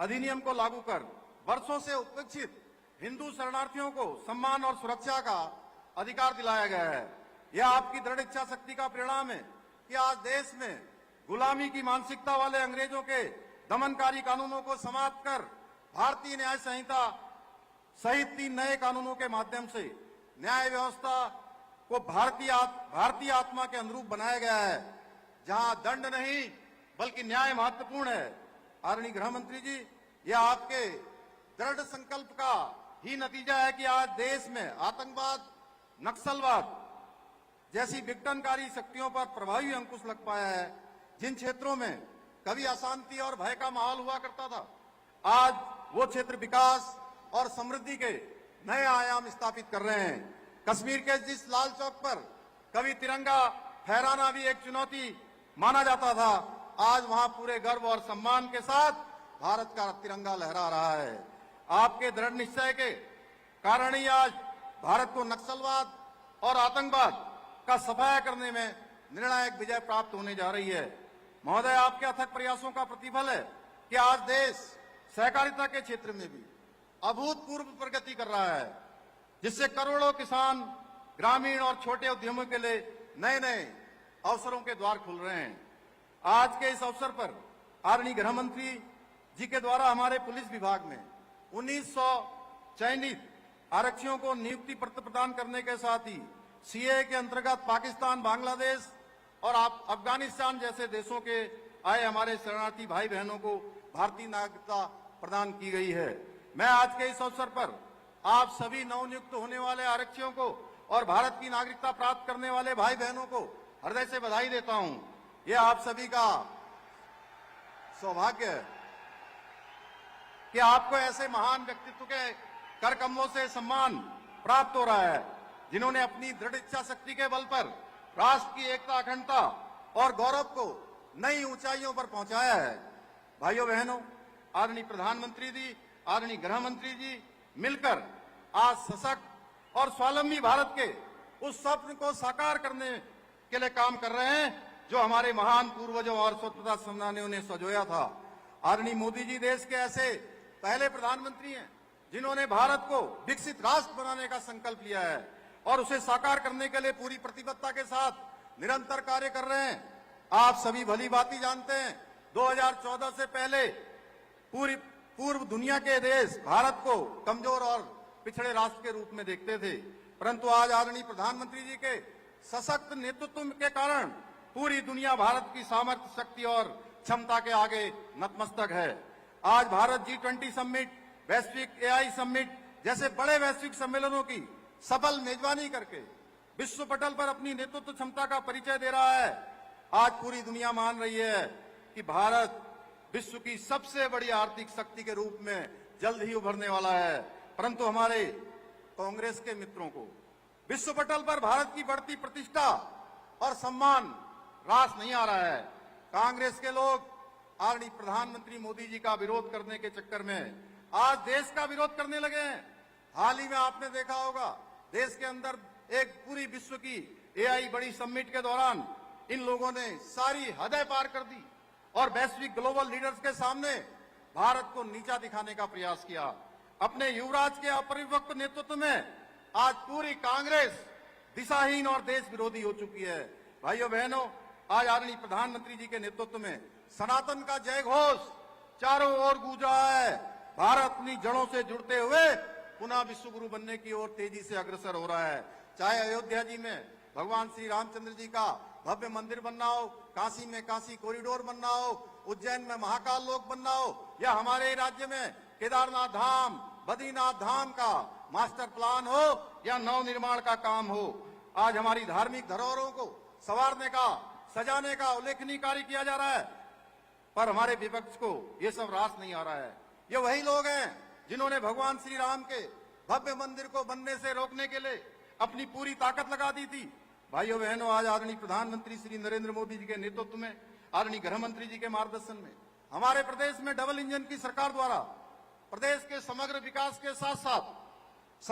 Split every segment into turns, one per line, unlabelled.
अधिनियम को लागू कर वर्षों से उपेक्षित हिंदू शरणार्थियों को सम्मान और सुरक्षा का अधिकार दिलाया गया है। यह आपकी दृढ़ इच्छा शक्ति का परिणाम है कि आज देश में गुलामी की मानसिकता वाले अंग्रेजों के दमनकारी कानूनों को समाप्त कर भारतीय न्याय संहिता सहित 3 नए कानूनों के माध्यम से न्याय व्यवस्था को भारतीय आत्मा के अनुरूप बनाया गया है, जहां दंड नहीं बल्कि न्याय महत्वपूर्ण है। आदरणीय गृह मंत्री जी, यह आपके दृढ़ संकल्प का ही नतीजा है कि आज देश में आतंकवाद, नक्सलवाद जैसी विघटनकारी शक्तियों पर प्रभावी अंकुश लग पाया है। जिन क्षेत्रों में कभी अशांति और भय का माहौल हुआ करता था, आज वो क्षेत्र विकास और समृद्धि के नए आयाम स्थापित कर रहे हैं। कश्मीर के जिस लाल चौक पर कभी तिरंगा फहराना भी एक चुनौती माना जाता था, आज वहां पूरे गर्व और सम्मान के साथ भारत का तिरंगा लहरा रहा है। आपके दृढ़ निश्चय के कारण ही आज भारत को नक्सलवाद और आतंकवाद का सफाया करने में निर्णायक विजय प्राप्त होने जा रही है। महोदय, आपके अथक प्रयासों का प्रतिफल है कि आज देश सहकारिता के क्षेत्र में भी अभूतपूर्व प्रगति कर रहा है, जिससे करोड़ों किसान, ग्रामीण और छोटे उद्यमों के लिए नए नए अवसरों के द्वार खुल रहे हैं। आज के इस अवसर पर आदरणीय गृह मंत्री जी के द्वारा हमारे पुलिस विभाग में 1900 चयनित आरक्षियों को नियुक्ति पत्र प्रदान करने के साथ ही सीए के अंतर्गत पाकिस्तान, बांग्लादेश और अफगानिस्तान जैसे देशों के आए हमारे शरणार्थी भाई बहनों को भारतीय नागरिकता प्रदान की गई है। मैं आज के इस अवसर पर आप सभी नवनियुक्त होने वाले आरक्षियों को और भारत की नागरिकता प्राप्त करने वाले भाई बहनों को हृदय से बधाई देता हूं। यह आप सभी का सौभाग्य है कि आपको ऐसे महान व्यक्तित्व के करकमलों से सम्मान प्राप्त हो रहा है, जिन्होंने अपनी दृढ़ इच्छा शक्ति के बल पर राष्ट्र की एकता, अखंडता और गौरव को नई ऊंचाइयों पर पहुंचाया है। भाइयों बहनों, आदरणीय प्रधानमंत्री जी, आदरणीय गृह मंत्री जी मिलकर आज सशक्त और स्वावलंबी भारत के उस स्वप्न को साकार करने के लिए काम कर रहे हैं जो हमारे महान पूर्वजों और स्वतंत्रता सेनानियों ने संजोया था। आदरणीय मोदी जी देश के ऐसे पहले प्रधानमंत्री हैं जिन्होंने भारत को विकसित राष्ट्र बनाने का संकल्प लिया है और उसे साकार करने के लिए पूरी प्रतिबद्धता के साथ निरंतर कार्य कर रहे हैं। आप सभी भली भांति जानते हैं, 2014 से पहले पूर्व दुनिया के देश भारत को कमजोर और पिछड़े राष्ट्र के रूप में देखते थे, परंतु आज आदरणीय प्रधानमंत्री जी के सशक्त नेतृत्व के कारण पूरी दुनिया भारत की सामर्थ्य, शक्ति और क्षमता के आगे नतमस्तक है। आज भारत G20 समिट, वैश्विक AI समिट जैसे बड़े वैश्विक सम्मेलनों की सफल मेजबानी करके विश्व पटल पर अपनी नेतृत्व क्षमता का परिचय दे रहा है। आज पूरी दुनिया मान रही है कि भारत विश्व की सबसे बड़ी आर्थिक शक्ति के रूप में जल्द ही उभरने वाला है, परंतु हमारे कांग्रेस के मित्रों को विश्व पटल पर भारत की बढ़ती प्रतिष्ठा और सम्मान रास नहीं आ रहा है। कांग्रेस के लोग आदरणीय प्रधानमंत्री मोदी जी का विरोध करने के चक्कर में आज देश का विरोध करने लगे हैं। हाल ही में आपने देखा होगा, देश के अंदर एक पूरी विश्व की AI बड़ी समिट के दौरान इन लोगों ने सारी हदें पार कर दी और वैश्विक ग्लोबल लीडर्स के सामने भारत को नीचा दिखाने का प्रयास किया। अपने युवराज के अपरिपक्व नेतृत्व में आज पूरी कांग्रेस दिशाहीन और देश विरोधी हो चुकी है। भाइयों बहनों, आज आदरणीय प्रधानमंत्री जी के नेतृत्व में सनातन का जय घोष चारों ओर गूंज रहा है। भारत अपनी जड़ों से जुड़ते हुए पुनः विश्व गुरु बनने की ओर तेजी से अग्रसर हो रहा है। चाहे अयोध्या जी में भगवान श्री रामचंद्र जी का भव्य मंदिर बनना हो, काशी में काशी कॉरिडोर बनना हो, उज्जैन में महाकाल लोक बनना हो, या हमारे राज्य में केदारनाथ धाम, बद्रीनाथ धाम का मास्टर प्लान हो या नव निर्माण का काम हो। आज हमारी धार्मिक धरोहरों को संवारने का, सजाने का उल्लेखनीय कार्य किया जा रहा है, पर हमारे विपक्ष को ये सब रास नहीं आ रहा है। ये वही लोग हैं जिन्होंने भगवान श्री राम के भव्य मंदिर को बनने से रोकने के लिए अपनी पूरी ताकत लगा दी थी। भाइयों बहनों, आज आदरणीय प्रधानमंत्री श्री नरेंद्र मोदी जी के नेतृत्व में, आदरणीय गृह मंत्री जी के मार्गदर्शन में हमारे प्रदेश में डबल इंजन की सरकार द्वारा प्रदेश के समग्र विकास के साथ साथ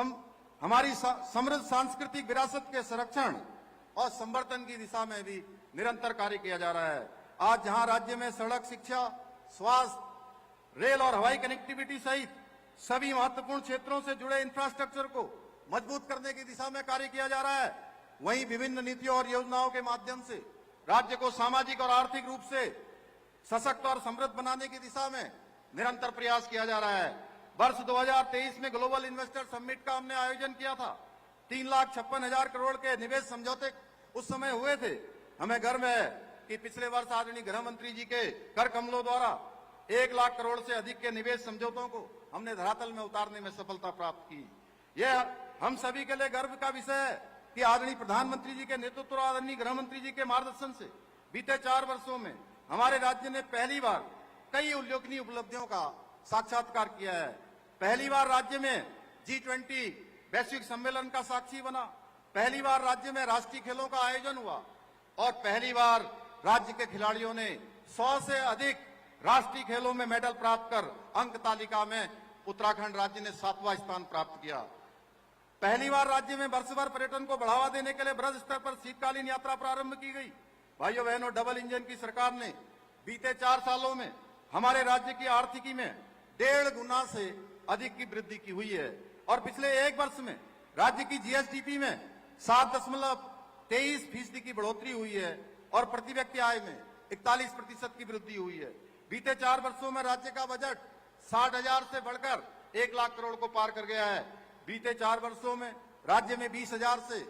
हमारी समृद्ध सांस्कृतिक विरासत के संरक्षण और संवर्धन की दिशा में भी निरंतर कार्य किया जा रहा है। आज जहां राज्य में सड़क, शिक्षा, स्वास्थ्य, रेल और हवाई कनेक्टिविटी सहित सभी महत्वपूर्ण क्षेत्रों से जुड़े इंफ्रास्ट्रक्चर को मजबूत करने की दिशा में कार्य किया जा रहा है। वहीं विभिन्न नीतियों और योजनाओं के माध्यम से राज्य को सामाजिक और आर्थिक रूप से सशक्त और समृद्ध बनाने की दिशा में निरंतर प्रयास किया जा रहा है। वर्ष 2023 में ग्लोबल इन्वेस्टर समिट का हमने आयोजन किया था। 3,56,000 करोड़ के निवेश समझौते उस समय हुए थे। हमें गर्व है कि पिछले वर्ष आदरणीय गृह मंत्री जी के कर कमलों द्वारा 1 लाख करोड़ से अधिक के निवेश समझौतों को हमने धरातल में उतारने में सफलता प्राप्त की। यह हम सभी के लिए गर्व का विषय है कि आदरणीय प्रधानमंत्री जी के नेतृत्व और आदरणीय गृह मंत्री जी के मार्गदर्शन से बीते 4 वर्षों में हमारे राज्य ने पहली बार कई उल्लेखनीय उपलब्धियों का साक्षात्कार किया है। पहली बार राज्य में G20 वैश्विक सम्मेलन का साक्षी बना। पहली बार राज्य में राष्ट्रीय खेलों का आयोजन हुआ और पहली बार राज्य के खिलाड़ियों ने 100 से अधिक राष्ट्रीय खेलों में मेडल प्राप्त कर अंक तालिका में उत्तराखंड राज्य ने 7वां स्थान प्राप्त किया। पहली बार राज्य में वर्ष भर पर्यटन को बढ़ावा देने के लिए बृहद स्तर पर शीतकालीन यात्रा प्रारंभ की गई। भाइयों बहनों, डबल इंजन की सरकार ने बीते 4 सालों में हमारे राज्य की आर्थिकी में 1.5 गुना से अधिक की वृद्धि की हुई है और पिछले 1 वर्ष में राज्य की जीएसडीपी में 7.23% की बढ़ोतरी हुई है और प्रति व्यक्ति आय में 41% की वृद्धि हुई है। बीते 4 वर्षों में राज्य का बजट 60,000 से बढ़कर 1 लाख करोड़ को पार कर गया है। बीते 4 वर्षों में राज्य में 20,000 से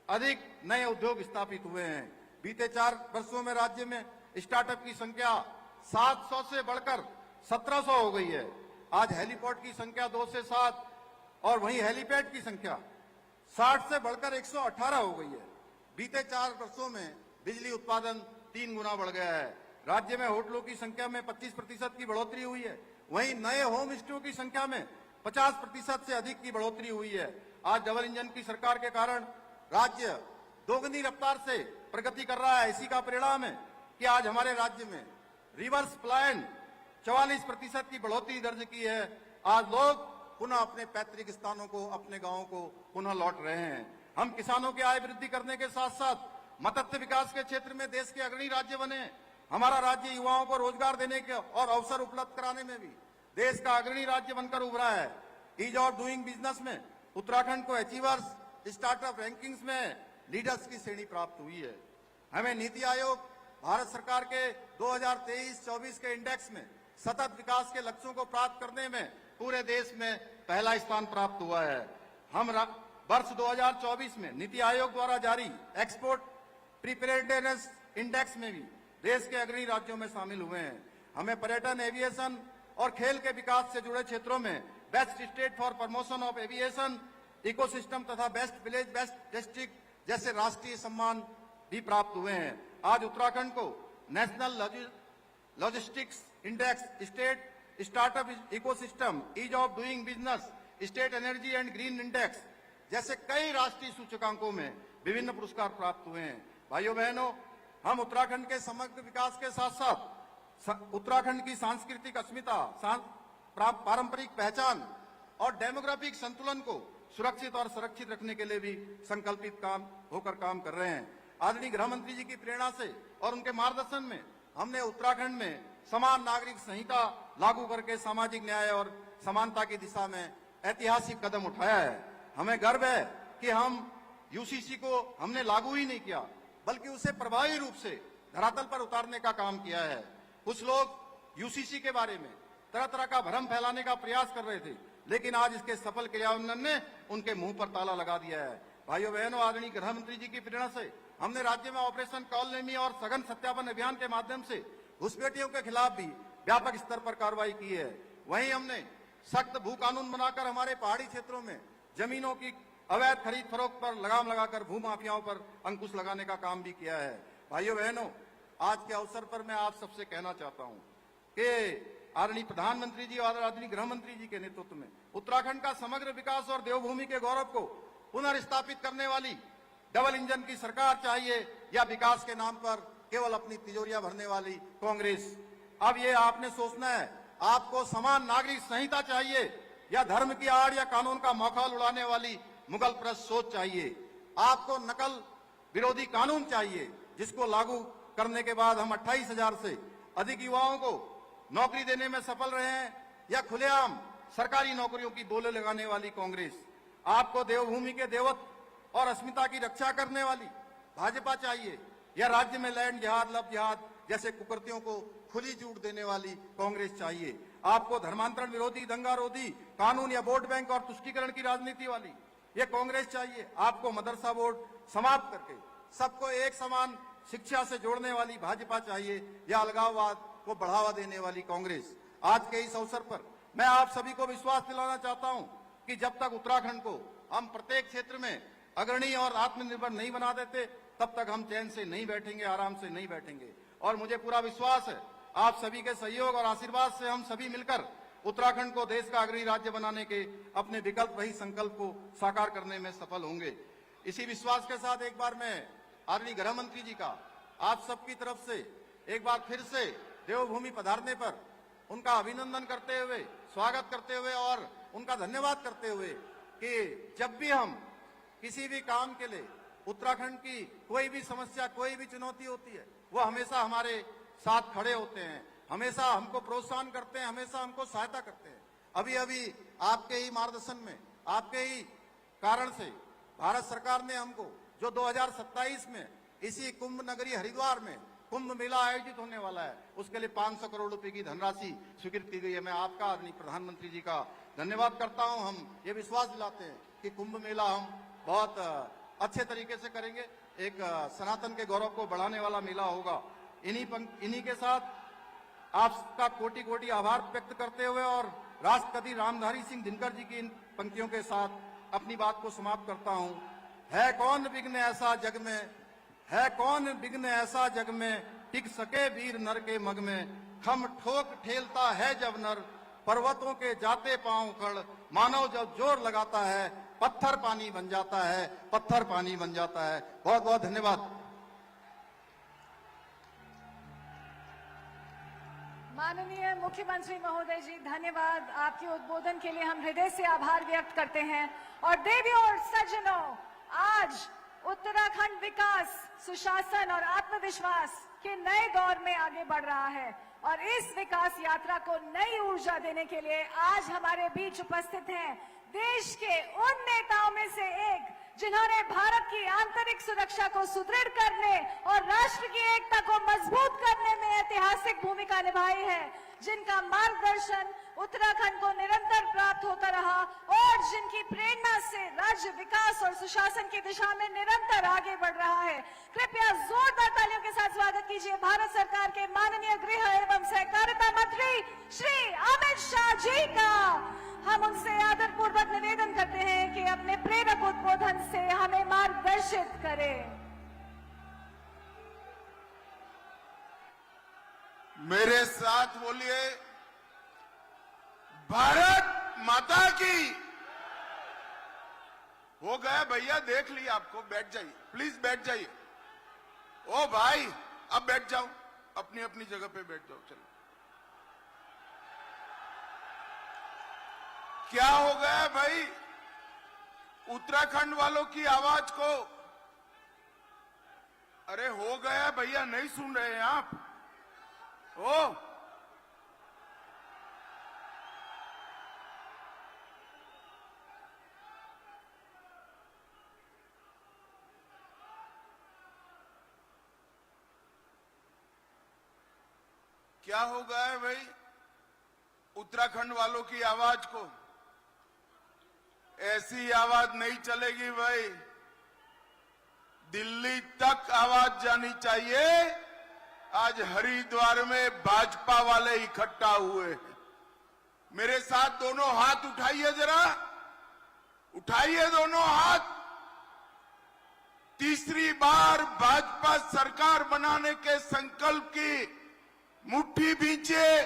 अधिक नए उद्योग स्थापित हुए हैं। बीते 4 वर्षों में राज्य में स्टार्टअप की संख्या 700 से बढ़कर 1700 हो गई है। आज हेलीपोर्ट की संख्या 2 से 7 और वहीं हेलीपैड की संख्या 60 से बढ़कर 118 हो गई है। बीते 4 वर्षों में बिजली उत्पादन 3 गुना बढ़ गया है। राज्य में होटलों की संख्या में 25% की बढ़ोतरी हुई है। वहीं नए होम स्टे की संख्या में 50% से अधिक की बढ़ोतरी हुई है। आज डबल इंजन की सरकार के कारण राज्य दोगुनी रफ्तार से प्रगति कर रहा है। इसी का परिणाम है कि आज हमारे राज्य में रिवर्स प्लान 44% की बढ़ोतरी दर्ज की है। आज लोग पुनः अपने पैतृक स्थानों को, अपने गांवों को पुनः लौट रहे हैं। हम किसानों की आय वृद्धि करने के साथ साथ मत्स्य विकास के क्षेत्र में देश के अग्रणी राज्य बने हैं। हमारा राज्य युवाओं को रोजगार देने के और अवसर उपलब्ध कराने में भी देश का अग्रणी राज्य बनकर उभरा है। ईज ऑफ डूइंग बिजनेस में उत्तराखंड को अचीवर्स स्टार्टअप रैंकिंग्स में लीडर्स की श्रेणी प्राप्त हुई है। हमें नीति आयोग भारत सरकार के 2023-24 के इंडेक्स में सतत विकास के लक्ष्यों को प्राप्त करने में पूरे देश में पहला स्थान प्राप्त हुआ है। हम वर्ष 2024 में नीति आयोग द्वारा जारी एक्सपोर्ट प्रिपेयर्डनेस इंडेक्स में भी देश के अग्रणी राज्यों में शामिल हुए हैं। हमें पर्यटन, एविएशन और खेल के विकास से जुड़े क्षेत्रों में best state for promotion of aviation ecosystem तथा बेस्ट विलेज, बेस्ट डिस्ट्रिक्ट जैसे राष्ट्रीय सम्मान भी प्राप्त हुए हैं। आज उत्तराखंड को national logistics index, state startup ecosystem, ease of doing business, state energy and green index जैसे कई राष्ट्रीय सूचकांकों में विभिन्न पुरस्कार प्राप्त हुए हैं। भाइयों बहनों, हम उत्तराखंड के समग्र विकास के साथ साथ उत्तराखंड की सांस्कृतिक अस्मिता, पारंपरिक पहचान और डेमोग्राफिक संतुलन को सुरक्षित और संरक्षित रखने के लिए भी संकल्पित होकर काम कर रहे हैं। आदरणीय गृह मंत्री जी की प्रेरणा से और उनके मार्गदर्शन में हमने उत्तराखंड में समान नागरिक संहिता लागू करके सामाजिक न्याय और समानता की दिशा में ऐतिहासिक कदम उठाया है। हमें गर्व है कि हम यूसीसी को हमने लागू ही नहीं किया, बल्कि उसे प्रभावी रूप से धरातल पर उतारने का काम किया है। कुछ लोग यूसीसी के बारे में तरह तरह का भ्रम फैलाने का प्रयास कर रहे थे, लेकिन आज इसके सफल क्रियान्वयन ने उनके मुंह पर ताला लगा दिया है। भाइयों बहनों, आदरणीय गृह मंत्री जी की प्रेरणा से हमने राज्य में ऑपरेशन कॉलनेमी और सघन सत्यापन अभियान के माध्यम से घुसपैठियों के खिलाफ भी व्यापक स्तर पर कार्रवाई की है। वहीं हमने सख्त भू कानून बनाकर हमारे पहाड़ी क्षेत्रों में जमीनों की अवैध खरीद फरोख्त पर लगाम लगाकर भू माफियाओं पर अंकुश लगाने का काम भी किया है। भाइयों बहनों, आज के अवसर पर मैं आप सबसे कहना चाहता हूं कि आदरणीय प्रधानमंत्री जी और आदरणीय गृह मंत्री जी के नेतृत्व में उत्तराखंड का समग्र विकास और देवभूमि के गौरव को पुनर्स्थापित करने वाली डबल इंजन की सरकार चाहिए या विकास के नाम पर केवल अपनी तिजोरियां भरने वाली कांग्रेस। अब ये आपने सोचना है, आपको समान नागरिक संहिता चाहिए या धर्म की आड़ या कानून का मखौल उड़ाने वाली मुगल प्रस्त सोच चाहिए। आपको नकल विरोधी कानून चाहिए जिसको लागू करने के बाद हम 28,000 से अधिक युवाओं को नौकरी देने में सफल रहे हैं या खुलेआम सरकारी नौकरियों की बोले लगाने वाली कांग्रेस, आपको देवभूमि के देवत्व और अस्मिता की रक्षा करने वाली भाजपा चाहिए या राज्य में लैंड जिहाद, लव जिहाद जैसे कुकृत्यों को खुली छूट देने वाली कांग्रेस चाहिए? आपको धर्मांतरण विरोधी, दंगारोधी कानून या वोट बैंक और तुष्टीकरण की राजनीति वाली ये कांग्रेस चाहिए? आपको मदरसा बोर्ड समाप्त करके सबको एक समान शिक्षा से जोड़ने वाली भाजपा चाहिए या अलगाववाद को बढ़ावा देने वाली कांग्रेस? आज के इस अवसर पर मैं आप सभी को विश्वास दिलाना चाहता हूं कि जब तक उत्तराखंड को हम प्रत्येक क्षेत्र में अग्रणी और आत्मनिर्भर नहीं बना देते, तब तक हम चैन से नहीं बैठेंगे, आराम से नहीं बैठेंगे। और मुझे पूरा विश्वास है आप सभी के सहयोग और आशीर्वाद से हम सभी मिलकर उत्तराखंड को देश का अग्रणी राज्य बनाने के अपने विकल्प वही संकल्प को साकार करने में सफल होंगे। इसी विश्वास के साथ एक बार मैं आदरणीय गृह मंत्री जी का आप सबकी तरफ से एक बार फिर से देवभूमि पधारने पर उनका अभिनंदन करते हुए, स्वागत करते हुए और उनका धन्यवाद करते हुए कि जब भी हम किसी भी काम के लिए उत्तराखंड की कोई भी समस्या, कोई भी चुनौती होती है, वो हमेशा हमारे साथ खड़े होते हैं, हमेशा हमको प्रोत्साहन करते हैं, हमेशा हमको सहायता करते हैं। अभी अभी आपके ही मार्गदर्शन में, आपके ही कारण से भारत सरकार ने हमको जो 2027 में इसी कुंभ नगरी हरिद्वार में कुंभ मेला आयोजित होने वाला है, उसके लिए 500 करोड़ रुपए की धनराशि स्वीकृत की गई है। मैं आपका आदरणीय प्रधानमंत्री जी का धन्यवाद करता हूं। हम ये विश्वास दिलाते हैं कि कुंभ मेला हम बहुत अच्छे तरीके से करेंगे, एक सनातन के गौरव को बढ़ाने वाला मेला होगा। इन्हीं के साथ आपका कोटि कोटि आभार व्यक्त करते हुए और राष्ट्रपति रामधारी सिंह दिनकर जी की इन पंक्तियों के साथ अपनी बात को समाप्त करता हूं। है कौन विघ्न ऐसा जग में, है कौन विघ्न ऐसा जग में, टिक सके वीर नर के मग में, खम ठोक ठेलता है जब नर, पर्वतों के जाते पांव खड़, मानव जब जोर लगाता है, पत्थर पानी बन जाता है, पत्थर पानी बन जाता है। बहुत बहुत धन्यवाद।
माननीय मुख्यमंत्री महोदय जी, धन्यवाद। आपके उद्बोधन के लिए हम हृदय से आभार व्यक्त करते हैं। और देवियों और सज्जनों, आज उत्तराखंड विकास, सुशासन और आत्मविश्वास के नए दौर में आगे बढ़ रहा है और इस विकास यात्रा को नई ऊर्जा देने के लिए आज हमारे बीच उपस्थित हैं देश के उन नेताओं में से एक जिन्होंने भारत की आंतरिक सुरक्षा को सुदृढ़ करने और राष्ट्र की एकता को मजबूत करने में ऐतिहासिक भूमिका निभाई है, जिनका मार्गदर्शन उत्तराखंड को निरंतर प्राप्त होता रहा और जिनकी प्रेरणा से राज्य विकास और सुशासन की दिशा में निरंतर आगे बढ़ रहा है। कृपया जोरदार तालियों के साथ स्वागत कीजिए भारत सरकार के माननीय गृह एवं सहकारिता मंत्री श्री अमित शाह जी का। हम उनसे आदरपूर्वक निवेदन करते हैं कि अपने प्रेरक उद्बोधन से हमें मार्गदर्शित करें।
मेरे साथ बोलिए, भारत माता की। हो गया भैया, देख लिया आपको, बैठ जाइए, प्लीज बैठ जाइए। ओ भाई, अब बैठ जाओ, अपनी अपनी जगह पे बैठ जाओ। चलो, क्या हो गया भाई? उत्तराखंड वालों की आवाज को, अरे हो गया भैया, नहीं सुन रहे हैं आप? ओ क्या हो गया है भाई उत्तराखंड वालों की आवाज को? ऐसी आवाज नहीं चलेगी भाई, दिल्ली तक आवाज जानी चाहिए। आज हरिद्वार में भाजपा वाले इकट्ठा हुए हैं। मेरे साथ दोनों हाथ उठाइए, जरा उठाइए दोनों हाथ। तीसरी बार भाजपा सरकार बनाने के संकल्प की मुट्ठी भींचिए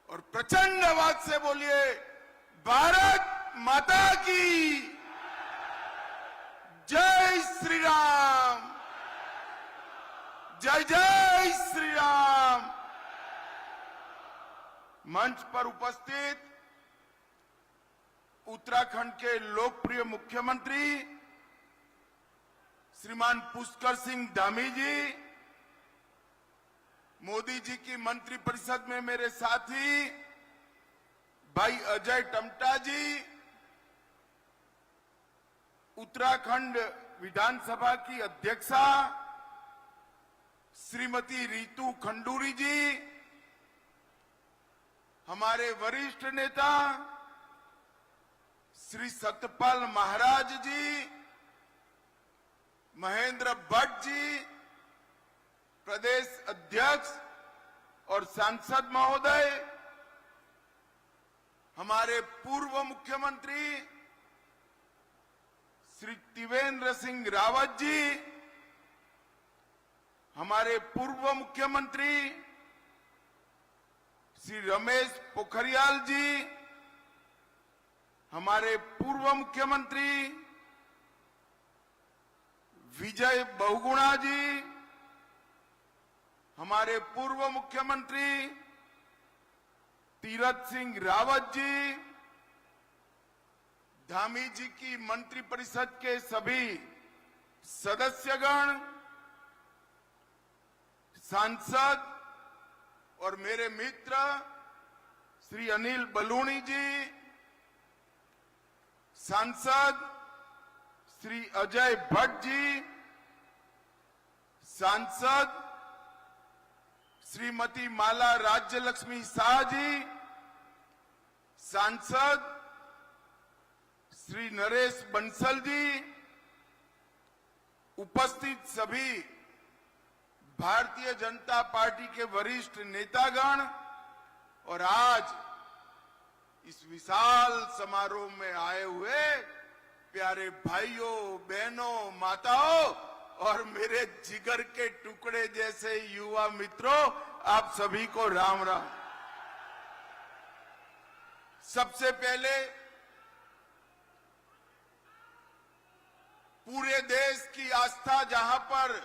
और प्रचंड आवाज से बोलिए, भारत माता की जय श्री राम, जय जय श्री राम। मंच पर उपस्थित उत्तराखंड के लोकप्रिय मुख्यमंत्री श्रीमान पुष्कर सिंह धामी जी, मोदी जी की मंत्रिपरिषद में मेरे साथी भाई अजय टमटा जी, उत्तराखंड विधानसभा की अध्यक्षा श्रीमती रितु खंडूरी जी, हमारे वरिष्ठ नेता श्री सतपाल महाराज जी, महेंद्र भट्ट जी, प्रदेश अध्यक्ष और सांसद महोदय, हमारे पूर्व मुख्यमंत्री श्री त्रिवेंद्र सिंह रावत जी, हमारे पूर्व मुख्यमंत्री श्री रमेश पोखरियाल जी, हमारे पूर्व मुख्यमंत्री विजय बहुगुणा जी, हमारे पूर्व मुख्यमंत्री तीरथ सिंह रावत जी, धामी जी की मंत्रिपरिषद के सभी सदस्यगण, सांसद और मेरे मित्र श्री अनिल बलूनी जी, सांसद श्री अजय भट्ट जी, सांसद श्रीमती माला राज्यलक्ष्मी शाह जी, सांसद श्री नरेश बंसल जी, उपस्थित सभी भारतीय जनता पार्टी के वरिष्ठ नेतागण और आज इस विशाल समारोह में आए हुए प्यारे भाइयों, बहनों, माताओं और मेरे जिगर के टुकड़े जैसे युवा मित्रों, आप सभी को राम राम। सबसे पहले पूरे देश की आस्था जहां पर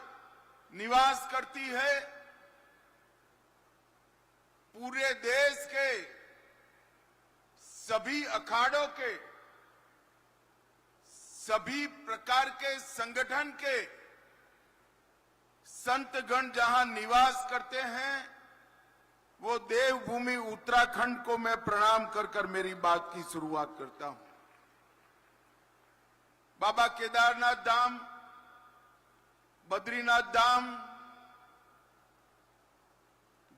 निवास करती है, पूरे देश के सभी अखाड़ों के, सभी प्रकार के संगठन के संतगण जहां निवास करते हैं, वो देवभूमि उत्तराखंड को मैं प्रणाम कर कर मेरी बात की शुरुआत करता हूं। बाबा केदारनाथ धाम, बद्रीनाथ धाम,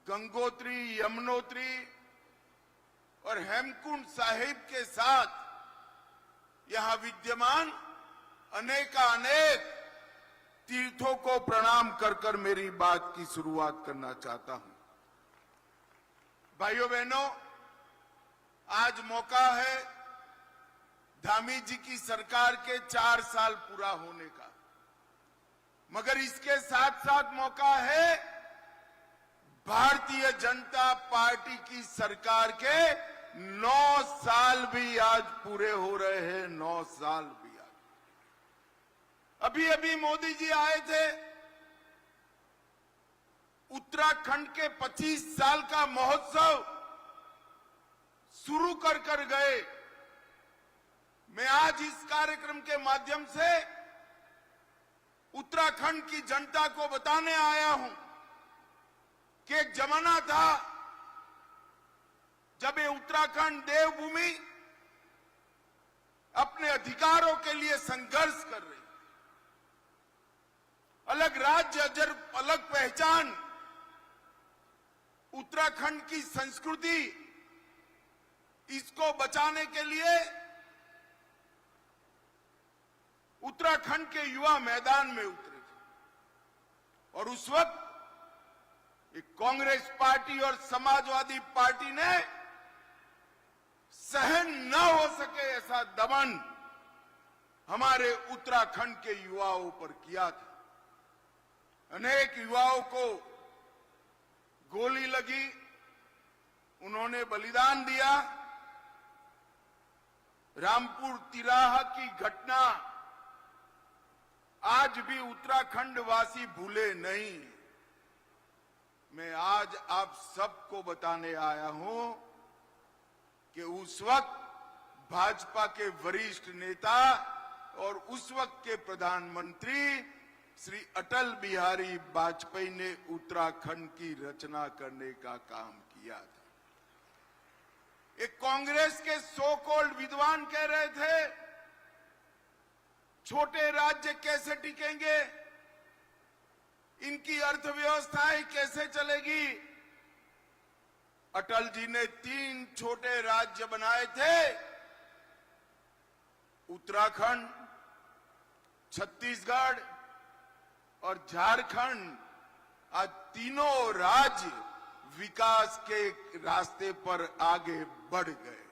गंगोत्री, यमुनोत्री और हेमकुंड साहिब के साथ यहां विद्यमान अनेकानेक तीर्थों को प्रणाम कर कर मेरी बात की शुरुआत करना चाहता हूं। भाइयों बहनों, आज मौका है धामी जी की सरकार के 4 साल पूरा होने का, मगर इसके साथ साथ मौका है भारतीय जनता पार्टी की सरकार के 9 साल भी आज पूरे हो रहे हैं। 9 साल भी आज। अभी अभी मोदी जी आए थे, उत्तराखंड के 25 साल का महोत्सव शुरू कर कर गए। मैं आज इस कार्यक्रम के माध्यम से उत्तराखंड की जनता को बताने आया हूं कि एक जमाना था जब ये उत्तराखंड देवभूमि अपने अधिकारों के लिए संघर्ष कर रही, अलग राज्य, अलग पहचान, उत्तराखंड की संस्कृति, इसको बचाने के लिए उत्तराखंड के युवा मैदान में उतरे थे। और उस वक्त एक कांग्रेस पार्टी और समाजवादी पार्टी ने सहन न हो सके ऐसा दमन हमारे उत्तराखंड के युवाओं पर किया था। अनेक युवाओं को गोली लगी, उन्होंने बलिदान दिया। रामपुर तिराहा की घटना आज भी उत्तराखंड वासी भूले नहीं। मैं आज आप सबको बताने आया हूं कि उस वक्त भाजपा के वरिष्ठ नेता और उस वक्त के प्रधानमंत्री श्री अटल बिहारी वाजपेयी ने उत्तराखंड की रचना करने का काम किया था। एक कांग्रेस के सो कॉल्ड विद्वान कह रहे थे छोटे राज्य कैसे टिकेंगे, इनकी अर्थव्यवस्थाएं कैसे चलेगी। अटल जी ने 3 छोटे राज्य बनाए थे, उत्तराखंड, छत्तीसगढ़ और झारखंड। आज तीनों राज्य विकास के रास्ते पर आगे बढ़ गए।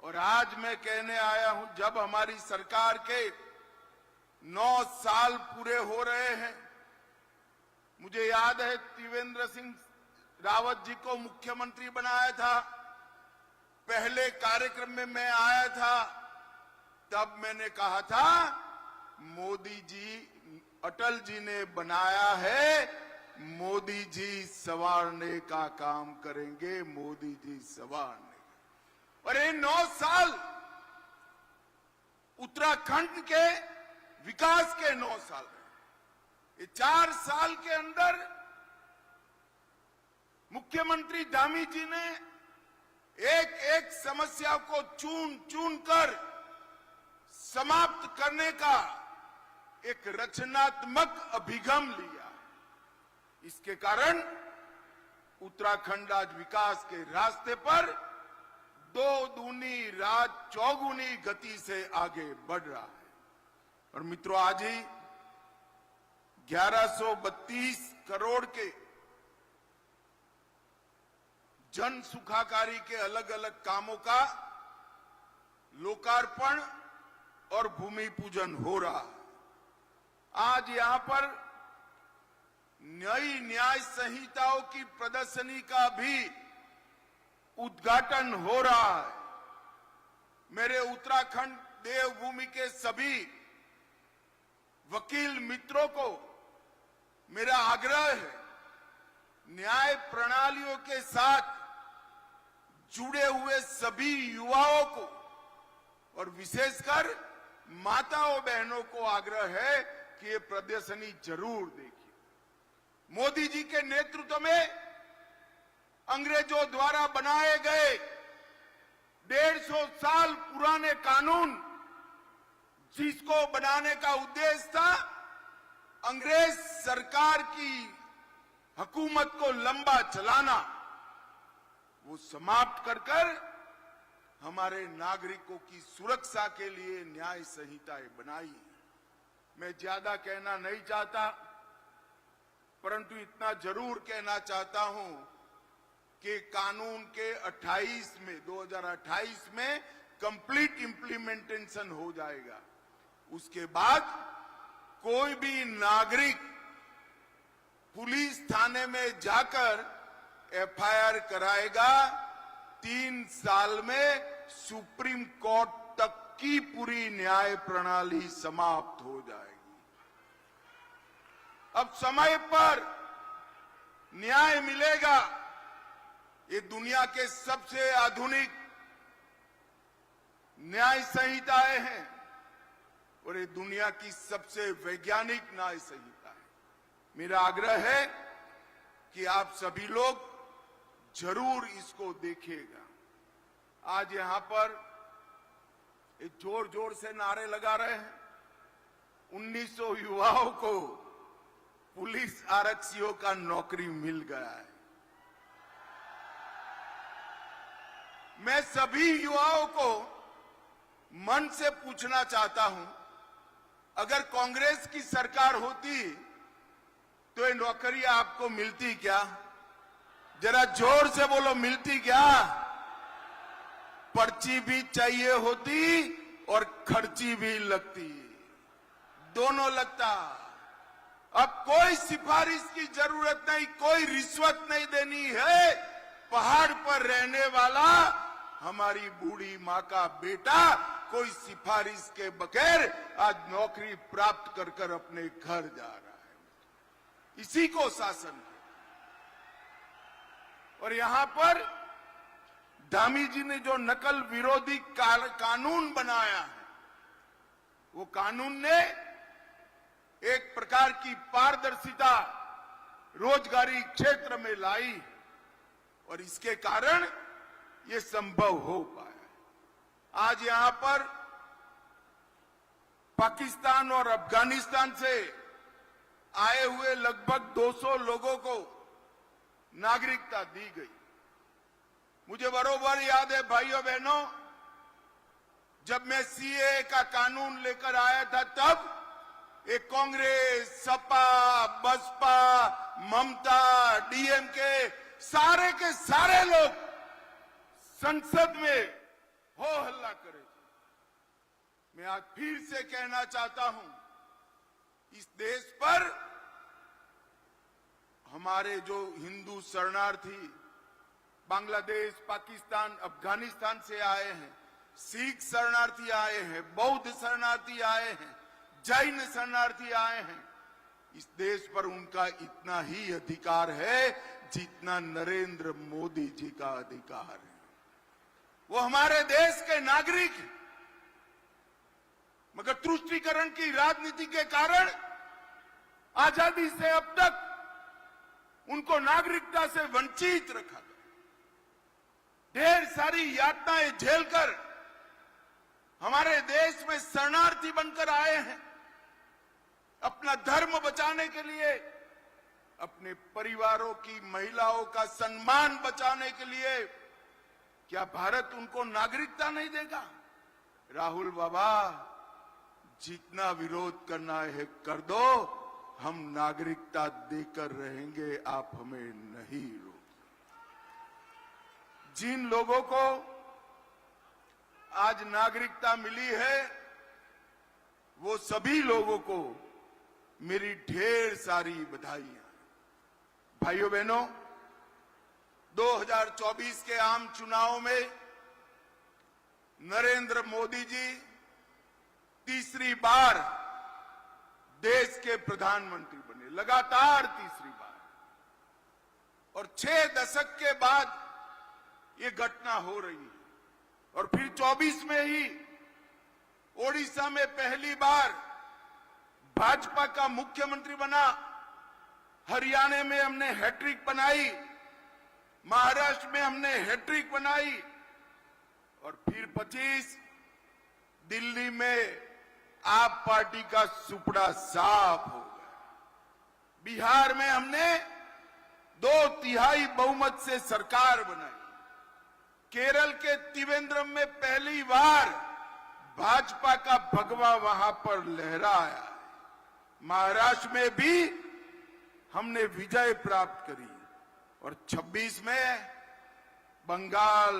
और आज मैं कहने आया हूं, जब हमारी सरकार के 9 साल पूरे हो रहे हैं, मुझे याद है त्रिवेंद्र सिंह रावत जी को मुख्यमंत्री बनाया था। पहले कार्यक्रम में मैं आया था, तब मैंने कहा था मोदी जी, अटल जी ने बनाया है, मोदी जी संवारने का काम करेंगे, मोदी जी संवारने। और ये 9 साल उत्तराखंड के विकास के 9 साल रहे। ये 4 साल के अंदर मुख्यमंत्री धामी जी ने एक एक समस्या को चुन चुन कर समाप्त करने का एक रचनात्मक अभिगम लिया। इसके कारण उत्तराखंड आज विकास के रास्ते पर 2 दूनी रात चौगुनी गति से आगे बढ़ रहा है। और मित्रों, आज ही 1132 करोड़ के जन सुखाकारी के अलग अलग कामों का लोकार्पण और भूमि पूजन हो रहा है। आज यहां पर नई न्याय संहिताओं की प्रदर्शनी का भी उद्घाटन हो रहा है। मेरे उत्तराखंड देवभूमि के सभी वकील मित्रों को मेरा आग्रह है, न्याय प्रणालियों के साथ जुड़े हुए सभी युवाओं को और विशेषकर माताओं बहनों को आग्रह है कि ये प्रदर्शनी जरूर देखिए। मोदी जी के नेतृत्व में अंग्रेजों द्वारा बनाए गए 150 साल पुराने कानून, जिसको बनाने का उद्देश्य था अंग्रेज सरकार की हुकूमत को लंबा चलाना, वो समाप्त कर हमारे नागरिकों की सुरक्षा के लिए न्याय संहिताएं बनाई। मैं ज्यादा कहना नहीं चाहता, परंतु इतना जरूर कहना चाहता हूं कि कानून के 2028 में कंप्लीट इंप्लीमेंटेशन हो जाएगा। उसके बाद कोई भी नागरिक पुलिस थाने में जाकर एफआईआर कराएगा, 3 साल में सुप्रीम कोर्ट तक की पूरी न्याय प्रणाली समाप्त हो जाएगी। अब समय पर न्याय मिलेगा। ये दुनिया के सबसे आधुनिक न्याय संहिताएं हैं और ये दुनिया की सबसे वैज्ञानिक न्याय संहिता है। मेरा आग्रह है कि आप सभी लोग जरूर इसको देखिएगा। आज यहां पर एक जोर जोर से नारे लगा रहे हैं, 1900 युवाओं को पुलिस आरक्षियों का नौकरी मिल गया है। मैं सभी युवाओं को मन से पूछना चाहता हूं, अगर कांग्रेस की सरकार होती तो ये नौकरी आपको मिलती क्या? जरा जोर से बोलो, मिलती क्या? पर्ची भी चाहिए होती और खर्ची भी लगती, दोनों लगता। अब कोई सिफारिश की जरूरत नहीं, कोई रिश्वत नहीं देनी है। पहाड़ पर रहने वाला हमारी बूढ़ी माँ का बेटा कोई सिफारिश के बगैर आज नौकरी प्राप्त कर कर अपने घर जा रहा है। इसी को शासन है। और यहां पर धामी जी ने जो नकल विरोधी कानून बनाया है, वो कानून ने एक प्रकार की पारदर्शिता रोजगारी क्षेत्र में लाई और इसके कारण ये संभव हो पाया। आज यहां पर पाकिस्तान और अफगानिस्तान से आए हुए लगभग 200 लोगों को नागरिकता दी गई। मुझे बरोबर याद है भाइयों बहनों, जब मैं सीएए का कानून लेकर आया था तब एक कांग्रेस, सपा, बसपा, ममता, डीएमके सारे के सारे लोग संसद में हो हल्ला करे थे। मैं आज फिर से कहना चाहता हूं, इस देश पर हमारे जो हिंदू शरणार्थी बांग्लादेश, पाकिस्तान, अफगानिस्तान से आए हैं, सिख शरणार्थी आए हैं, बौद्ध शरणार्थी आए हैं, जैन शरणार्थी आए हैं, इस देश पर उनका इतना ही अधिकार है जितना नरेंद्र मोदी जी का अधिकार है। वो हमारे देश के नागरिक हैं, मगर तुष्टीकरण की राजनीति के कारण आजादी से अब तक उनको नागरिकता से वंचित रखा गया। ढेर सारी यातनाएं झेलकर हमारे देश में शरणार्थी बनकर आए हैं, अपना धर्म बचाने के लिए, अपने परिवारों की महिलाओं का सम्मान बचाने के लिए। क्या भारत उनको नागरिकता नहीं देगा? राहुल बाबा, जितना विरोध करना है कर दो, हम नागरिकता देकर रहेंगे, आप हमें नहीं रोक। जिन लोगों को आज नागरिकता मिली है वो सभी लोगों को मेरी ढेर सारी बधाइयां। भाइयों बहनों, 2024 के आम चुनाव में नरेंद्र मोदी जी तीसरी बार देश के प्रधानमंत्री बने, लगातार तीसरी बार, और 6 दशक के बाद ये घटना हो रही है। और फिर 24 में ही ओडिशा में पहली बार भाजपा का मुख्यमंत्री बना, हरियाणा में हमने हैट्रिक बनाई, महाराष्ट्र में हमने हैट्रिक बनाई, और फिर 25 दिल्ली में आप पार्टी का सुपड़ा साफ हो गया। बिहार में हमने 2/3 बहुमत से सरकार बनाई। केरल के त्रिवेंद्रम में पहली बार भाजपा का भगवा वहां पर लहराया। महाराष्ट्र में भी हमने विजय प्राप्त करी, और 26 में बंगाल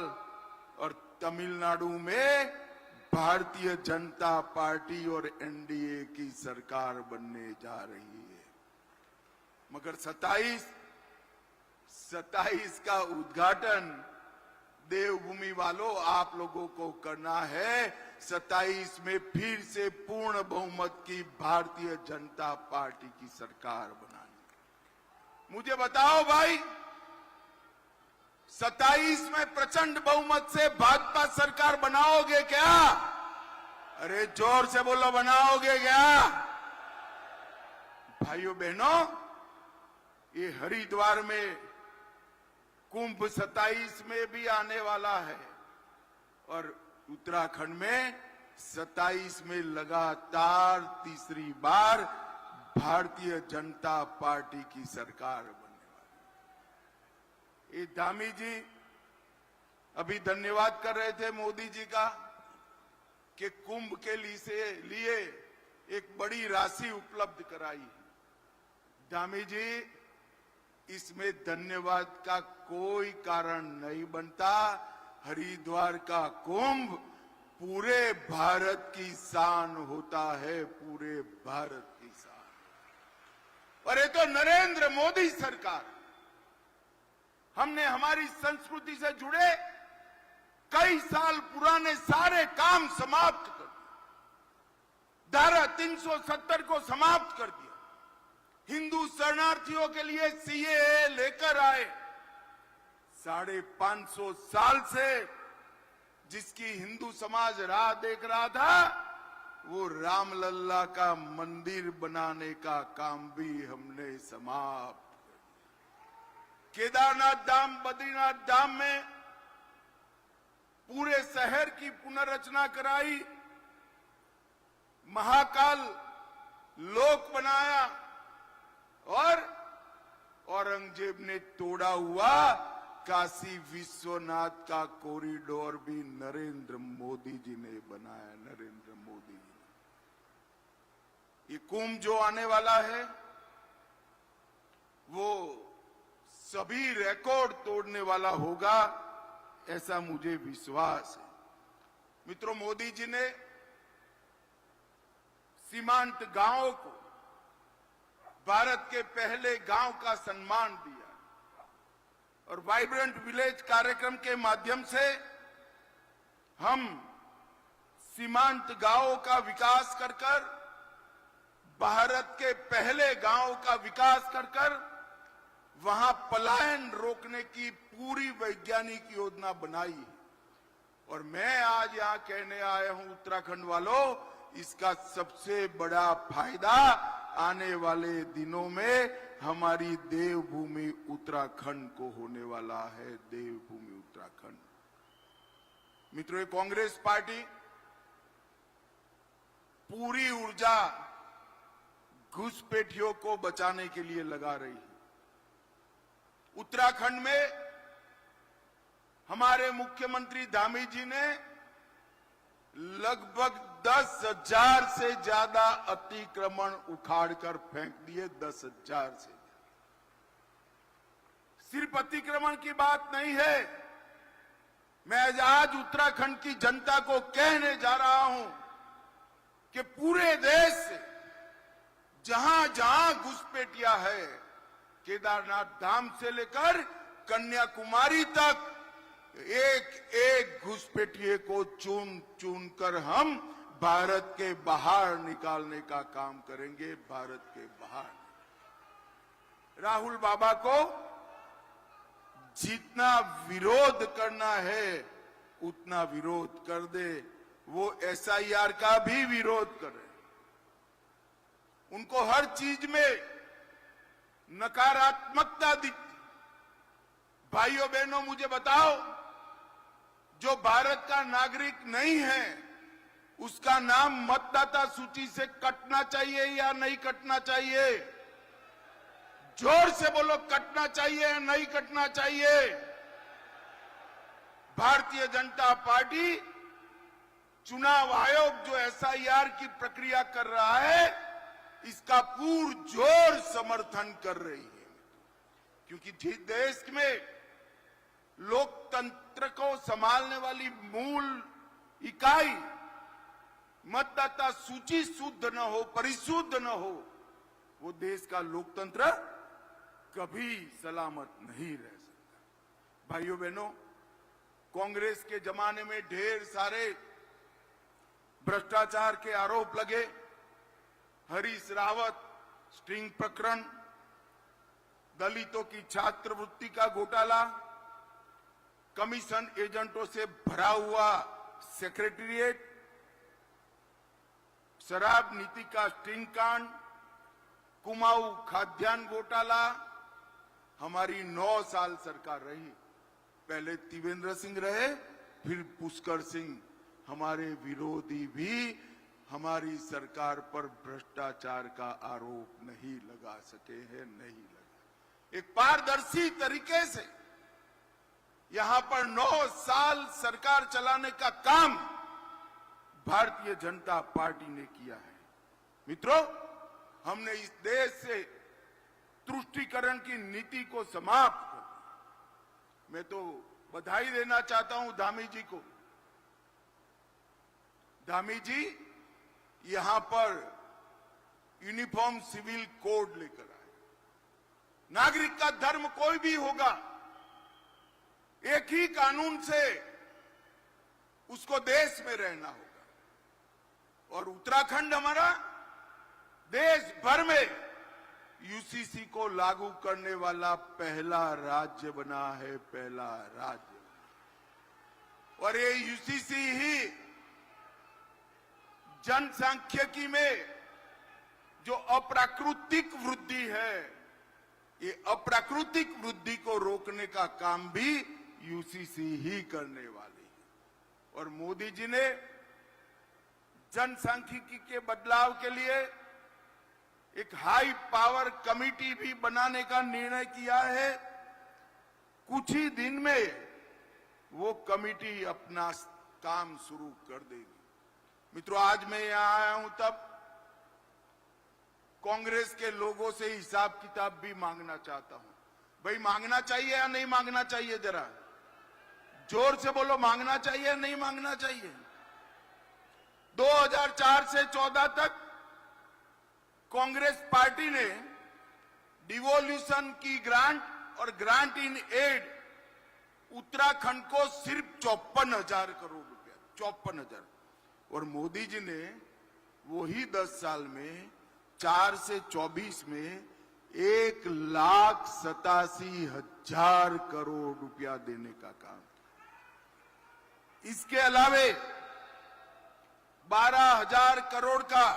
और तमिलनाडु में भारतीय जनता पार्टी और एनडीए की सरकार बनने जा रही है। मगर 27 का उद्घाटन देवभूमि वालों आप लोगों को करना है। 27 में फिर से पूर्ण बहुमत की भारतीय जनता पार्टी की सरकार बनानी। मुझे बताओ भाई, 27 में प्रचंड बहुमत से भाजपा सरकार बनाओगे क्या? अरे जोर से बोलो, बनाओगे क्या? भाइयों बहनों, ये हरिद्वार में कुंभ 27 में भी आने वाला है, और उत्तराखंड में 27 में लगातार तीसरी बार भारतीय जनता पार्टी की सरकार बनने वाली। ये धामी जी अभी धन्यवाद कर रहे थे मोदी जी का कि कुंभ के लिए एक बड़ी राशि उपलब्ध कराई है। धामी जी, इसमें धन्यवाद का कोई कारण नहीं बनता। हरिद्वार का कुंभ पूरे भारत की शान होता है, पूरे भारत की शान। और ये तो नरेंद्र मोदी सरकार, हमने हमारी संस्कृति से जुड़े कई साल पुराने सारे काम समाप्त कर दिए। धारा 370 को समाप्त कर दिया। हिंदू शरणार्थियों के लिए सीएए लेकर आए। 550 साल से जिसकी हिंदू समाज राह देख रहा था, वो रामलल्ला का मंदिर बनाने का काम भी हमने समाप्त। केदारनाथ धाम, बद्रीनाथ धाम में पूरे शहर की पुनर्रचना कराई, महाकाल लोक बनाया और औरंगजेब ने तोड़ा हुआ काशी विश्वनाथ का कॉरिडोर भी नरेंद्र मोदी जी ने बनाया। नरेंद्र मोदी जी ने। ये कुंभ जो आने वाला है वो सभी रिकॉर्ड तोड़ने वाला होगा, ऐसा मुझे विश्वास है। मित्रों, मोदी जी ने सीमांत गांवों को भारत के पहले गांव का सम्मान दिया और वाइब्रेंट विलेज कार्यक्रम के माध्यम से हम सीमांत गांवों का विकास कर भारत के पहले गांव का विकास कर वहां पलायन रोकने की पूरी वैज्ञानिक योजना बनाई है। और मैं आज यहां कहने आया हूं उत्तराखंड वालों, इसका सबसे बड़ा फायदा आने वाले दिनों में हमारी देवभूमि उत्तराखंड को होने वाला है। देवभूमि उत्तराखंड। मित्रों, कांग्रेस पार्टी पूरी ऊर्जा घुसपैठियों को बचाने के लिए लगा रही है। उत्तराखंड में हमारे मुख्यमंत्री धामी जी ने लगभग 10,000 से ज्यादा अतिक्रमण उखाड़कर फेंक दिए। 10,000 से। सिर्फ अतिक्रमण की बात नहीं है, मैं आज उत्तराखंड की जनता को कहने जा रहा हूं कि पूरे देश से जहां जहां घुसपैठियां है, केदारनाथ धाम से लेकर कन्याकुमारी तक एक एक घुसपैठिए को चुन चुन कर हम भारत के बाहर निकालने का काम करेंगे। भारत के बाहर। राहुल बाबा को जितना विरोध करना है उतना विरोध कर दे। वो SIR का भी विरोध करे। उनको हर चीज में नकारात्मकता दिखती। भाइयों बहनों, मुझे बताओ, जो भारत का नागरिक नहीं है उसका नाम मतदाता सूची से कटना चाहिए या नहीं कटना चाहिए? जोर से बोलो, कटना चाहिए या नहीं कटना चाहिए? भारतीय जनता पार्टी चुनाव आयोग जो SIR की प्रक्रिया कर रहा है इसका पुरजोर समर्थन कर रही है। क्योंकि जिस देश में लोकतंत्र को संभालने वाली मूल इकाई मतदाता सूची शुद्ध न हो, परिशुद्ध न हो, वो देश का लोकतंत्र कभी सलामत नहीं रह सकता। भाइयों बहनों, कांग्रेस के जमाने में ढेर सारे भ्रष्टाचार के आरोप लगे। हरीश रावत स्टिंग प्रकरण, दलितों की छात्रवृत्ति का घोटाला, कमीशन एजेंटों से भरा हुआ सेक्रेटेरिएट, शराब नीति का स्टिंग कांड, कुमाऊं खाद्यान्न घोटाला। हमारी 9 साल सरकार रही। पहले त्रिवेंद्र सिंह रहे, फिर पुष्कर सिंह। हमारे विरोधी भी हमारी सरकार पर भ्रष्टाचार का आरोप नहीं लगा सके हैं, नहीं लगा। एक पारदर्शी तरीके से यहां पर 9 साल सरकार चलाने का काम भारतीय जनता पार्टी ने किया है। मित्रों, हमने इस देश से तुष्टीकरण की नीति को समाप्त कर दिया। मैं तो बधाई देना चाहता हूं धामी जी को। धामी जी यहां पर यूनिफॉर्म सिविल कोड लेकर आए। नागरिक का धर्म कोई भी होगा, एक ही कानून से उसको देश में रहना होगा। और उत्तराखंड हमारा देश भर में यूसीसी को लागू करने वाला पहला राज्य बना है, पहला राज्य। और ये यूसीसी ही जनसांख्यिकी में जो अप्राकृतिक वृद्धि है, ये अप्राकृतिक वृद्धि को रोकने का काम भी यूसीसी ही करने वाली है। और मोदी जी ने जनसांख्यिकी के बदलाव के लिए एक हाई पावर कमेटी भी बनाने का निर्णय किया है। कुछ ही दिन में वो कमेटी अपना काम शुरू कर देगी। मित्रों, आज मैं यहां आया हूं तब कांग्रेस के लोगों से हिसाब किताब भी मांगना चाहता हूं। भाई, मांगना चाहिए या नहीं मांगना चाहिए? जरा जोर से बोलो, मांगना चाहिए या नहीं मांगना चाहिए? 2004 से 14 तक कांग्रेस पार्टी ने डिवोल्यूशन की ग्रांट और ग्रांट इन एड उत्तराखंड को सिर्फ 54,000 करोड़ रुपया, 54,000। और मोदी जी ने वही 10 साल में 4 से 24 में 1,87,000 करोड़ रुपया देने का काम। इसके अलावे 12,000 करोड़ का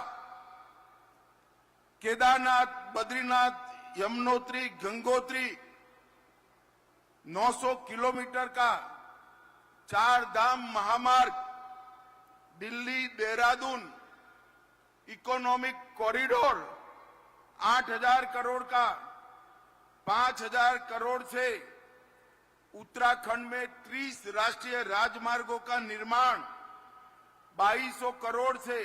केदारनाथ, बद्रीनाथ, यमुनोत्री, गंगोत्री 900 किलोमीटर का 4 धाम महामार्ग, दिल्ली देहरादून इकोनॉमिक कॉरिडोर 8,000 करोड़ का, 5,000 करोड़ से उत्तराखंड में 30 राष्ट्रीय राजमार्गों का निर्माण, 2200 करोड़ से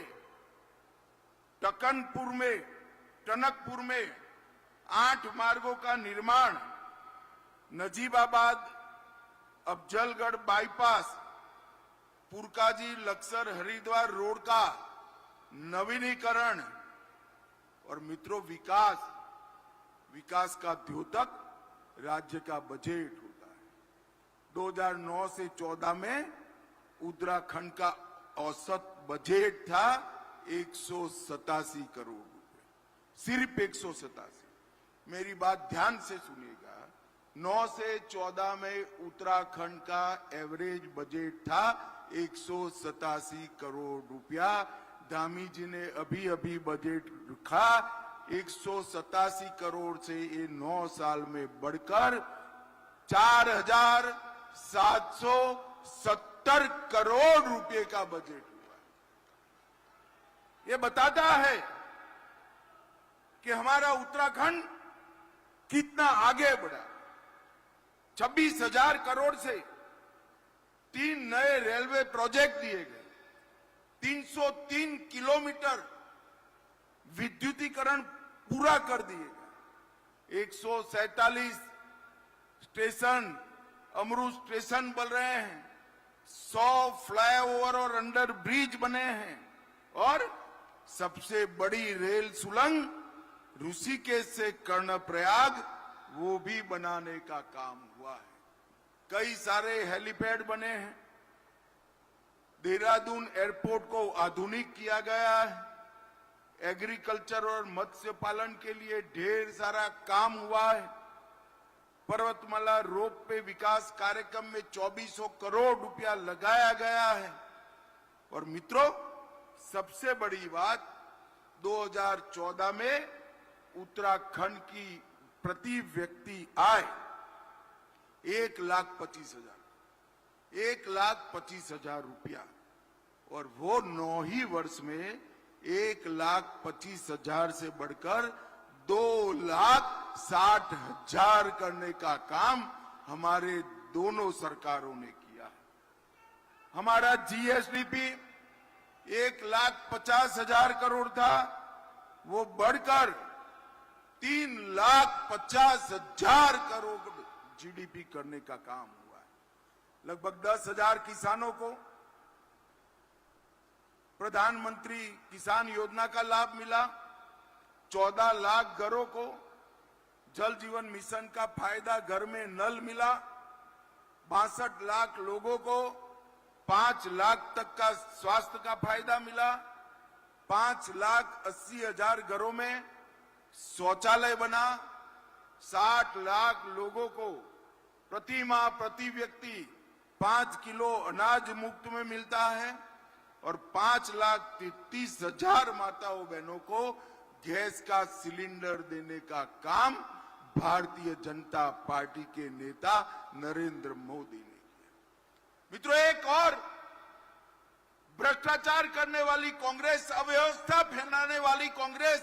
टनकपुर में 8 मार्गों का निर्माण, नजीबाबाद अफजलगढ़ बाईपास, पुरकाजी लक्सर हरिद्वार रोड का नवीनीकरण। और मित्रों, विकास का द्योतक राज्य का बजट होता है। 2009 से 14 में उत्तराखंड का औसत बजट था 187 करोड़ रुपए, सिर्फ 187। मेरी बात ध्यान से सुनिएगा, 9 से 14 में उत्तराखंड का एवरेज बजट था 187 करोड़ रुपया। धामी जी ने अभी बजट रखा 187 करोड़ से ये 9 साल में बढ़कर 4,770 करोड़ रुपए का बजट हुआ। ये बताता है कि हमारा उत्तराखंड कितना आगे बढ़ा। 26,000 करोड़ से 3 नए रेलवे प्रोजेक्ट दिए गए, 303 किलोमीटर विद्युतीकरण पूरा कर दिए गए, 147 स्टेशन अमरूद स्टेशन बन रहे हैं, 100 फ्लाईओवर और अंडर ब्रिज बने हैं, और सबसे बड़ी रेल सुरंग ऋषिकेश से कर्णप्रयाग वो भी बनाने का काम हुआ है। कई सारे हेलीपैड बने हैं, देहरादून एयरपोर्ट को आधुनिक किया गया है, एग्रीकल्चर और मत्स्य पालन के लिए ढेर सारा काम हुआ है। पर्वतमाला रोपवे विकास कार्यक्रम में 2400 करोड़ रुपया लगाया गया है। और मित्रों, सबसे बड़ी बात, 2014 में उत्तराखंड की प्रति व्यक्ति आय 1,25,000 रुपया, और वो 9 ही वर्ष में 1,25,000 से बढ़कर 2,60,000 करने का काम हमारे दोनों सरकारों ने किया। हमारा जीएसडीपी 1,50,000 करोड़ था, वो बढ़कर 3,50,000 करोड़ जीडीपी करने का काम हुआ है। लगभग 10,000 किसानों को प्रधानमंत्री किसान योजना का लाभ मिला, 14 लाख घरों को जल जीवन मिशन का फायदा, घर में नल मिला, 62 लाख लोगों को 5 लाख तक का स्वास्थ्य का फायदा मिला, 5,80,000 घरों में शौचालय बना, 60 लाख लोगों को प्रति माह प्रति व्यक्ति 5 किलो अनाज मुफ्त में मिलता है, और 5,33,000 माताओं बहनों को गैस का सिलेंडर देने का काम भारतीय जनता पार्टी के नेता नरेंद्र मोदी ने किया। मित्रों, एक और भ्रष्टाचार करने वाली कांग्रेस, अव्यवस्था फैलाने वाली कांग्रेस,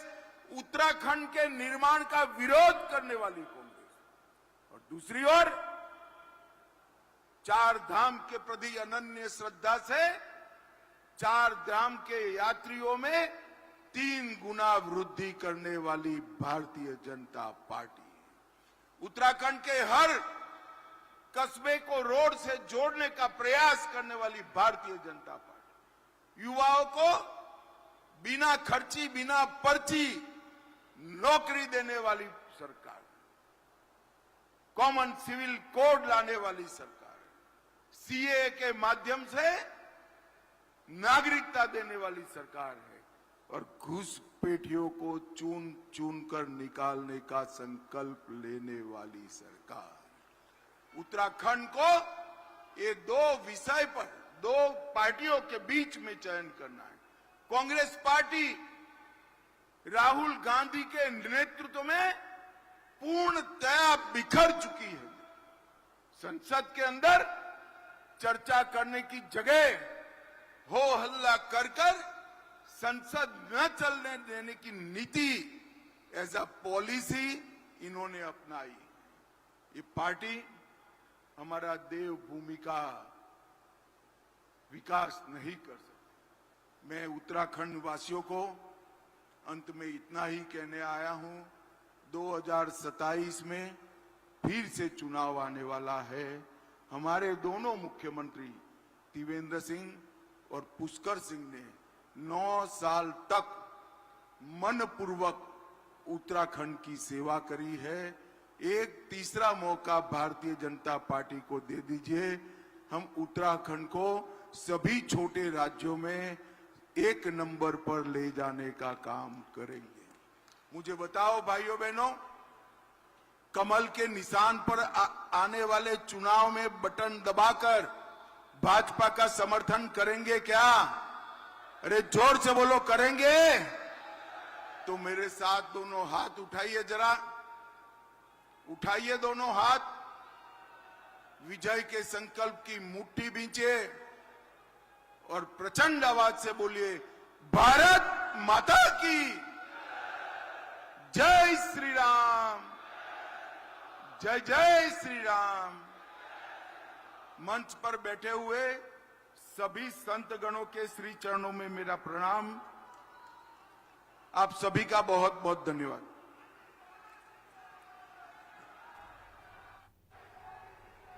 उत्तराखंड के निर्माण का विरोध करने वाली कांग्रेस, और दूसरी ओर चार धाम के प्रति अनन्य श्रद्धा से चार धाम के यात्रियों में 3 गुना वृद्धि करने वाली भारतीय जनता पार्टी, उत्तराखंड के हर कस्बे को रोड से जोड़ने का प्रयास करने वाली भारतीय जनता पार्टी, युवाओं को बिना खर्ची बिना पर्ची नौकरी देने वाली सरकार, कॉमन सिविल कोड लाने वाली सरकार, सीए के माध्यम से नागरिकता देने वाली सरकार है, और घुसपैठियों को चुन चुन कर निकालने का संकल्प लेने वाली सरकार। उत्तराखंड को ये 2 विषय पर 2 पार्टियों के बीच में चयन करना है। कांग्रेस पार्टी राहुल गांधी के नेतृत्व में पूर्णतया बिखर चुकी है। संसद के अंदर चर्चा करने की जगह हो हल्ला कर संसद न चलने देने की नीति एज अ पॉलिसी इन्होंने अपनाई। ये पार्टी हमारा देवभूमि का विकास नहीं कर सकती। मैं उत्तराखंड वासियों को अंत में इतना ही कहने आया हूं, 2027 में फिर से चुनाव आने वाला है। हमारे दोनों मुख्यमंत्री त्रिवेंद्र सिंह और पुष्कर सिंह ने 9 साल तक मनपूर्वक उत्तराखंड की सेवा करी है। एक तीसरा मौका भारतीय जनता पार्टी को दे दीजिए। हम उत्तराखंड को सभी छोटे राज्यों में 1 नंबर पर ले जाने का काम करेंगे। मुझे बताओ भाइयों बहनों, कमल के निशान पर आने वाले चुनाव में बटन दबाकर भाजपा का समर्थन करेंगे क्या? अरे जोर से बोलो, करेंगे? तो मेरे साथ दोनों हाथ उठाइए, जरा उठाइए दोनों हाथ, विजय के संकल्प की मुट्ठी भींचे और प्रचंड आवाज से बोलिए, भारत माता की जय श्री राम, जय जय श्री राम। मंच पर बैठे हुए सभी संत गणों के श्री चरणों में मेरा प्रणाम। आप सभी का बहुत बहुत धन्यवाद।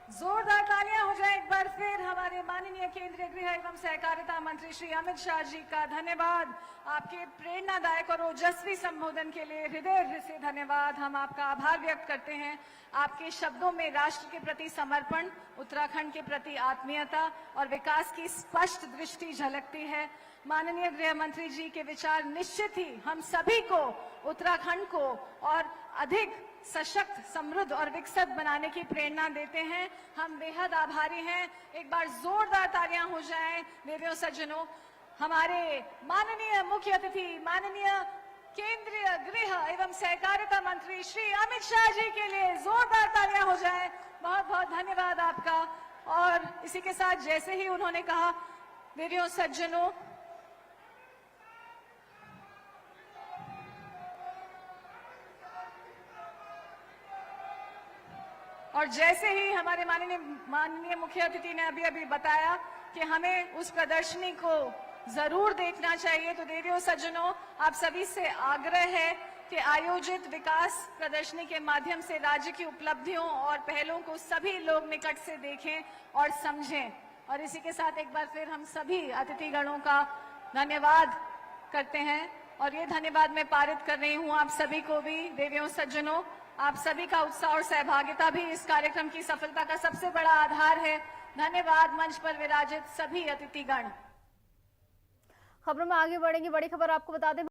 जोरदार तालियां हो जाए एक बार फिर हमारे माननीय केंद्रीय गृह एवं सहकारिता मंत्री श्री अमित शाह जी का। धन्यवाद आपके प्रेरणादायक और ओजस्वी संबोधन के लिए, हृदय से धन्यवाद। हम आपका आभार व्यक्त करते हैं। आपके शब्दों में राष्ट्र के प्रति समर्पण, उत्तराखंड के प्रति आत्मीयता और विकास की स्पष्ट दृष्टि झलकती है। माननीय गृह मंत्री जी के विचार निश्चित ही हम सभी को उत्तराखंड को और अधिक सशक्त, समृद्ध और विकसित बनाने की प्रेरणा देते हैं। हम बेहद आभारी हैं। एक बार जोरदार तालियां हो जाएं देवियों सज्जनों हमारे माननीय मुख्य अतिथि, माननीय केंद्रीय गृह एवं सहकारिता मंत्री श्री अमित शाह जी के लिए। जोरदार तालियां हो जाएं। बहुत बहुत धन्यवाद आपका। और इसी के साथ जैसे ही उन्होंने कहा, देवियों सज्जनों, और जैसे ही हमारे माननीय मुख्य अतिथि ने अभी बताया कि हमें उस प्रदर्शनी को जरूर देखना चाहिए, तो देवियों सज्जनों, आप सभी से आग्रह है कि आयोजित विकास प्रदर्शनी के माध्यम से राज्य की उपलब्धियों और पहलों को सभी लोग निकट से देखें और समझें। और इसी के साथ एक बार फिर हम सभी अतिथिगणों का धन्यवाद करते हैं। और ये धन्यवाद मैं पारित कर रही हूँ आप सभी को भी। देवियों सज्जनों, आप सभी का उत्साह और सहभागिता भी इस कार्यक्रम की सफलता का सबसे बड़ा आधार है। धन्यवाद मंच पर विराजित सभी अतिथिगण।
खबरों में आगे बढ़ेंगे। बड़ी खबर आपको बता दें,